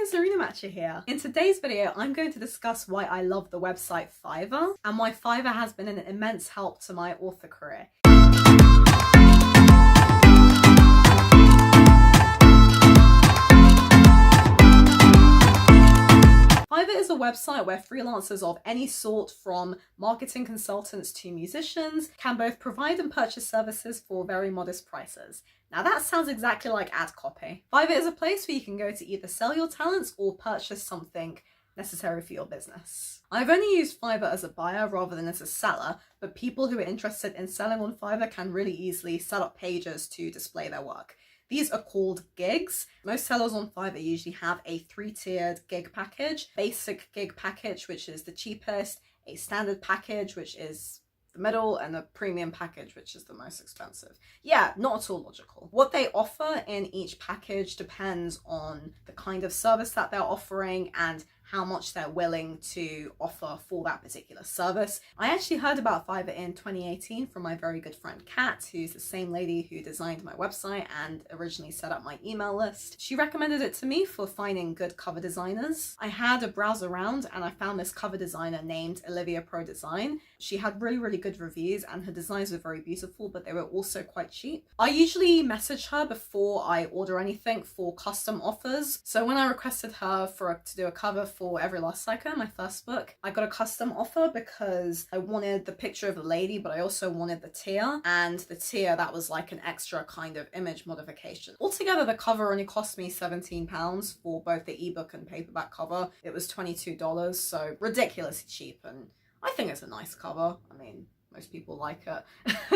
Serena Matcha here. In today's video, I'm going to discuss why I love the website Fiverr and why Fiverr has been an immense help to my author career. Fiverr is a website where freelancers of any sort, from marketing consultants to musicians, can both provide and purchase services for very modest prices. Now that sounds exactly like ad copy. Fiverr is a place where you can go to either sell your talents or purchase something necessary for your business. I've only used Fiverr as a buyer rather than as a seller, but people who are interested in selling on Fiverr can really easily set up pages to display their work. These are called gigs. Most sellers on Fiverr usually have a 3-tiered gig package. Basic gig package, which is the cheapest, a standard package, which is the middle, and a premium package, which is the most expensive. Yeah, not at all logical. What they offer in each package depends on the kind of service that they're offering and how much they're willing to offer for that particular service. I actually heard about Fiverr in 2018 from my very good friend Kat, who's the same lady who designed my website and originally set up my email list. She recommended it to me for finding good cover designers. I had a browse around and I found this cover designer named Olivia Pro Design. She had really good reviews and her designs were very beautiful, but they were also quite cheap. I usually message her before I order anything for custom offers. So when I requested her to do a cover for Every Last Psycho, my first book, I got a custom offer because I wanted the picture of the lady, but I also wanted the tier, and the tier, that was like an extra kind of image modification. Altogether, the cover only cost me £17 for both the ebook and paperback cover. It was $22, so ridiculously cheap, and I think it's a nice cover. I mean, most people like it.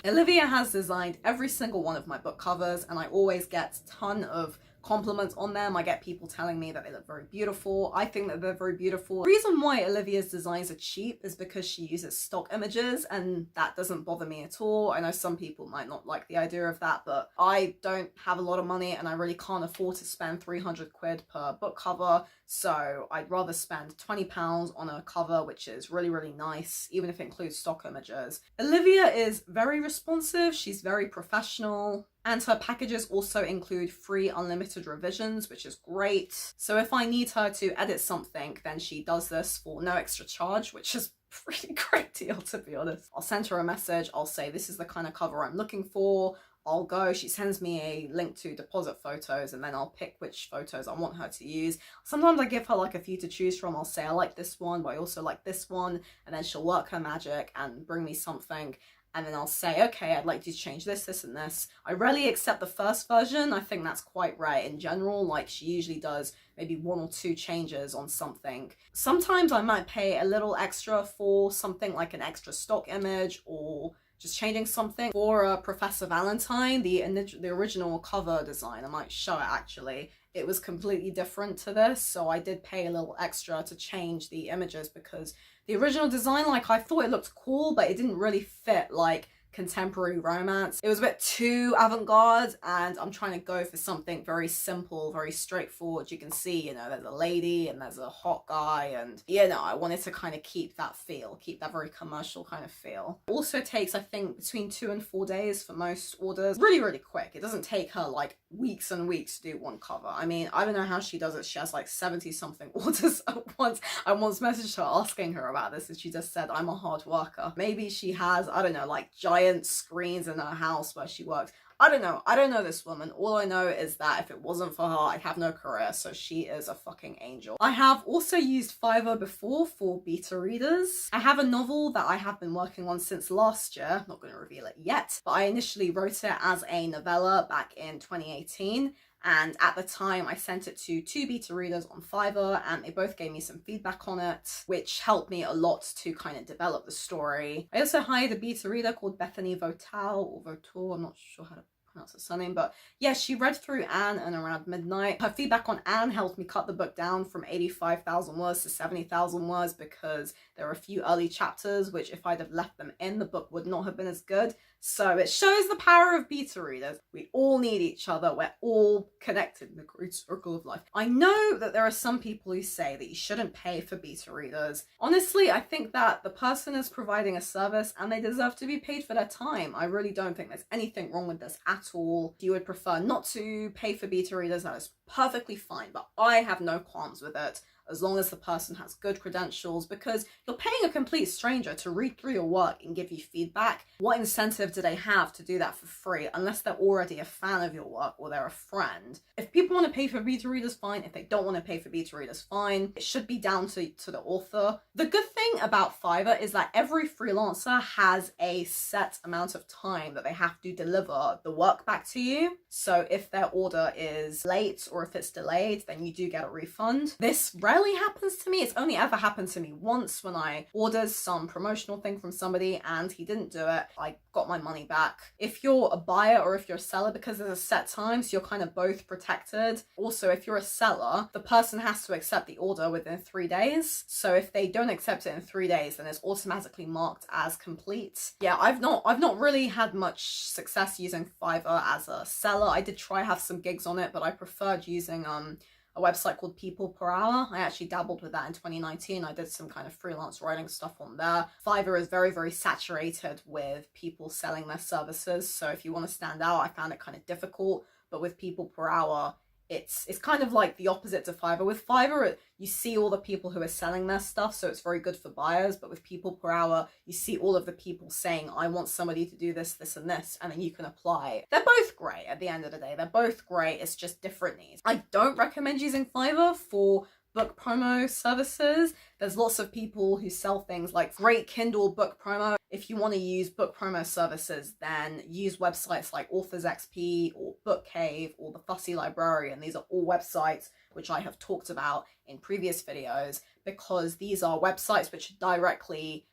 Olivia has designed every single one of my book covers, and I always get a ton of compliments on them. I get people telling me that they look very beautiful. I think that they're very beautiful. The reason why Olivia's designs are cheap is because she uses stock images, and that doesn't bother me at all. I know some people might not like the idea of that, but I don't have a lot of money and I really can't afford to spend 300 quid per book cover. So I'd rather spend £20 on a cover which is really nice, even if it includes stock images. Olivia is very responsive, she's very professional, and her packages also include free unlimited revisions, which is great. So if I need her to edit something, then she does this for no extra charge, which is a really great deal, to be honest. I'll send her a message, I'll say this is the kind of cover I'm looking for. I'll go, she sends me a link to deposit photos, and then I'll pick which photos I want her to use. Sometimes I give her like a few to choose from. I'll say I like this one, but I also like this one, and then she'll work her magic and bring me something. And then I'll say, okay, I'd like you to change this, this, and this. I rarely accept the first version. I think that's quite rare in general. Like, she usually does maybe 1 or 2 changes on something. Sometimes I might pay a little extra for something like an extra stock image, or just changing something. For Professor Valentine, the original cover design, I might show it actually, it was completely different to this, so I did pay a little extra to change the images because the original design, like, I thought it looked cool, but it didn't really fit like contemporary romance. It was a bit too avant-garde, and I'm trying to go for something very simple, very straightforward. You can see, you know, there's a lady and there's a hot guy, and you know, I wanted to kind of keep that feel, keep that very commercial kind of feel. Also takes, I think, between 2 and 4 days for most orders. Really quick. It doesn't take her like weeks and weeks to do one cover. I mean, I don't know how she does it. She has like 70 something orders at once. I once messaged her asking her about this, and she just said, I'm a hard worker. Maybe she has, I don't know, like giant screens in her house where she works. I don't know this woman. All I know is that if it wasn't for her, I'd have no career, so she is a fucking angel. I have also used Fiverr before for beta readers. I have a novel that I have been working on since last year. I'm not going to reveal it yet, but I initially wrote it as a novella back in 2018. And at the time, I sent it to 2 beta readers on Fiverr, and they both gave me some feedback on it, which helped me a lot to kind of develop the story. I also hired a beta reader called Bethany Votal, or Votor, I'm not sure how to pronounce her surname, but yeah, she read through Anne and around midnight. Her feedback on Anne helped me cut the book down from 85,000 words to 70,000 words because there are a few early chapters which, if I'd have left them in, the book would not have been as good. So it shows the power of beta readers. We all need each other. We're all connected in the great circle of life. I know that there are some people who say that you shouldn't pay for beta readers. Honestly, I think that the person is providing a service and they deserve to be paid for their time. I really don't think there's anything wrong with this at all. If you would prefer not to pay for beta readers, that is perfectly fine, but I have no qualms with it as long as the person has good credentials, because you're paying a complete stranger to read through your work and give you feedback. What incentive do they have to do that for free unless they're already a fan of your work or they're a friend? If people want to pay for beta readers, fine. If they don't want to pay for beta readers, fine. It should be down to the author. The good thing about Fiverr is that every freelancer has a set amount of time that they have to deliver the work back to you. So if their order is late or if it's delayed, then you do get a refund. This rarely happens to me. It's only ever happened to me once when I ordered some promotional thing from somebody and he didn't do it. I got my money back. If you're a buyer or if you're a seller, because there's a set time, so you're kind of both protected. Also, if you're a seller, the person has to accept the order within 3 days. So if they don't accept it in 3 days, then it's automatically marked as complete. Yeah, I've not really had much success using Fiverr as a seller. I did try have some gigs on it, but I preferred using a website called People Per Hour. I actually dabbled with that in 2019. I did some kind of freelance writing stuff on there. Fiverr is very, very saturated with people selling their services. So if you want to stand out, I found it kind of difficult. But with People Per Hour, it's kind of like the opposite to Fiverr. With Fiverr, you see all the people who are selling their stuff, so it's very good for buyers. But with People Per Hour, you see all of the people saying, I want somebody to do this, this, and this, and then you can apply. They're both great at the end of the day. They're both great. It's just different needs. I don't recommend using Fiverr for book promo services. There's lots of people who sell things like great Kindle book promo. If you want to use book promo services, then use websites like Authors XP or Book Cave or the Fussy Librarian. These are all websites which I have talked about in previous videos, because these are websites which directly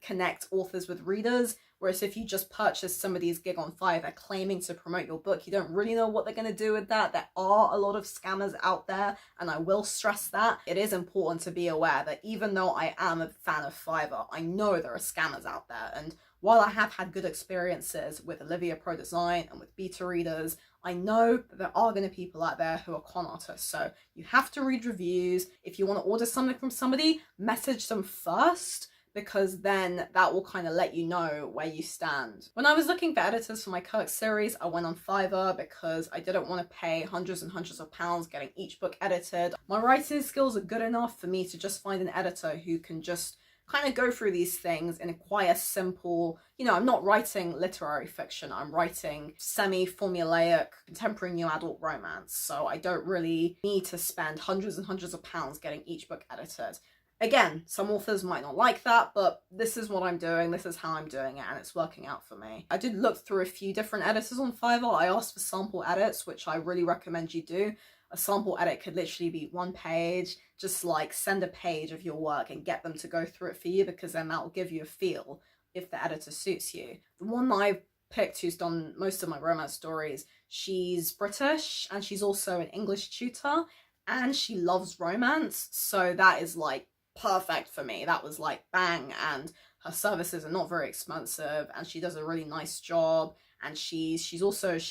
connect authors with readers. Whereas if you just purchase somebody's gig on Fiverr claiming to promote your book, you don't really know what they're going to do with that. There are a lot of scammers out there, and I will stress that. It is important to be aware that even though I am a fan of Fiverr, I know there are scammers out there. And while I have had good experiences with Olivia Pro Design and with beta readers, I know that there are going to be people out there who are con artists. So you have to read reviews. If you want to order something from somebody, message them first, because then that will kind of let you know where you stand. When I was looking for editors for my Kirk series, I went on Fiverr because I didn't want to pay hundreds and hundreds of pounds getting each book edited. My writing skills are good enough for me to just find an editor who can just kind of go through these things in quite a simple, I'm not writing literary fiction, I'm writing semi-formulaic contemporary new adult romance. So I don't really need to spend hundreds and hundreds of pounds getting each book edited. Again, some authors might not like that, but this is what I'm doing, this is how I'm doing it, and it's working out for me. I did look through a few different editors on Fiverr. I asked for sample edits, which I really recommend you do. A sample edit could literally be 1 page, just like send a page of your work and get them to go through it for you, because then that will give you a feel if the editor suits you. The one I picked who's done most of my romance stories, she's British and she's also an English tutor and she loves romance, so that is like perfect for me. That was like bang, and her services are not very expensive and she does a really nice job, and she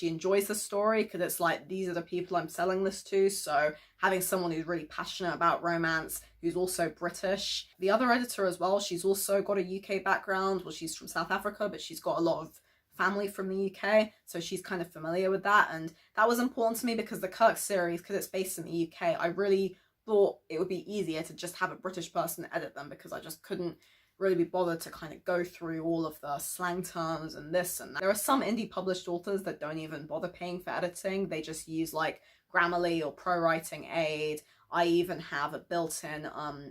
enjoys the story because it's like, these are the people I'm selling this to. So having someone who's really passionate about romance, who's also British. The other editor as well, she's also got a UK background. Well, she's from South Africa, but she's got a lot of family from the UK, so she's kind of familiar with that. And that was important to me because the Kirk series, because it's based in the UK, I really thought it would be easier to just have a British person edit them, because I just couldn't really be bothered to kind of go through all of the slang terms and this and that. There are some indie published authors that don't even bother paying for editing. They just use like Grammarly or Pro Writing Aid. I even have a built-in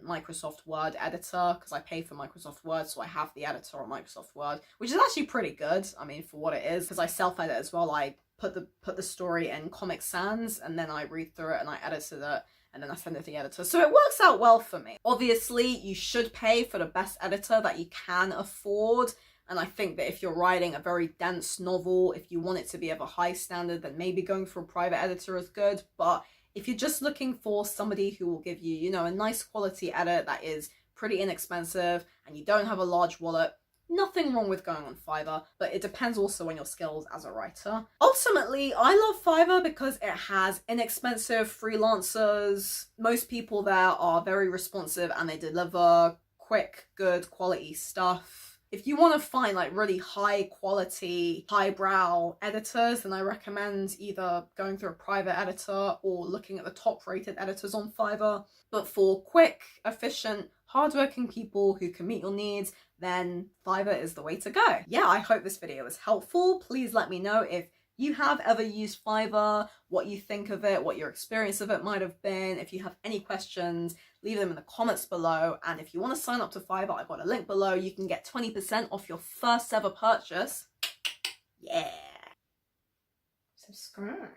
Microsoft Word editor because I pay for Microsoft Word, so I have the editor on Microsoft Word, which is actually pretty good. I mean, for what it is, because I self-edit as well. I put the story in Comic Sans and then I read through it and I edited it, and then I send it to the editor. So it works out well for me. Obviously, you should pay for the best editor that you can afford. And I think that if you're writing a very dense novel, if you want it to be of a high standard, then maybe going for a private editor is good. But if you're just looking for somebody who will give you, a nice quality edit that is pretty inexpensive and you don't have a large wallet, nothing wrong with going on Fiverr, but it depends also on your skills as a writer. Ultimately, I love Fiverr because it has inexpensive freelancers. Most people there are very responsive and they deliver quick, good quality stuff. If you want to find like really high quality, highbrow editors, then I recommend either going through a private editor or looking at the top rated editors on Fiverr. But for quick, efficient, hardworking people who can meet your needs, then Fiverr is the way to go. Yeah, I hope this video was helpful. Please let me know if you have ever used Fiverr, what you think of it, what your experience of it might have been. If you have any questions, leave them in the comments below. And if you want to sign up to Fiverr, I've got a link below. You can get 20% off your first ever purchase. Yeah. Subscribe.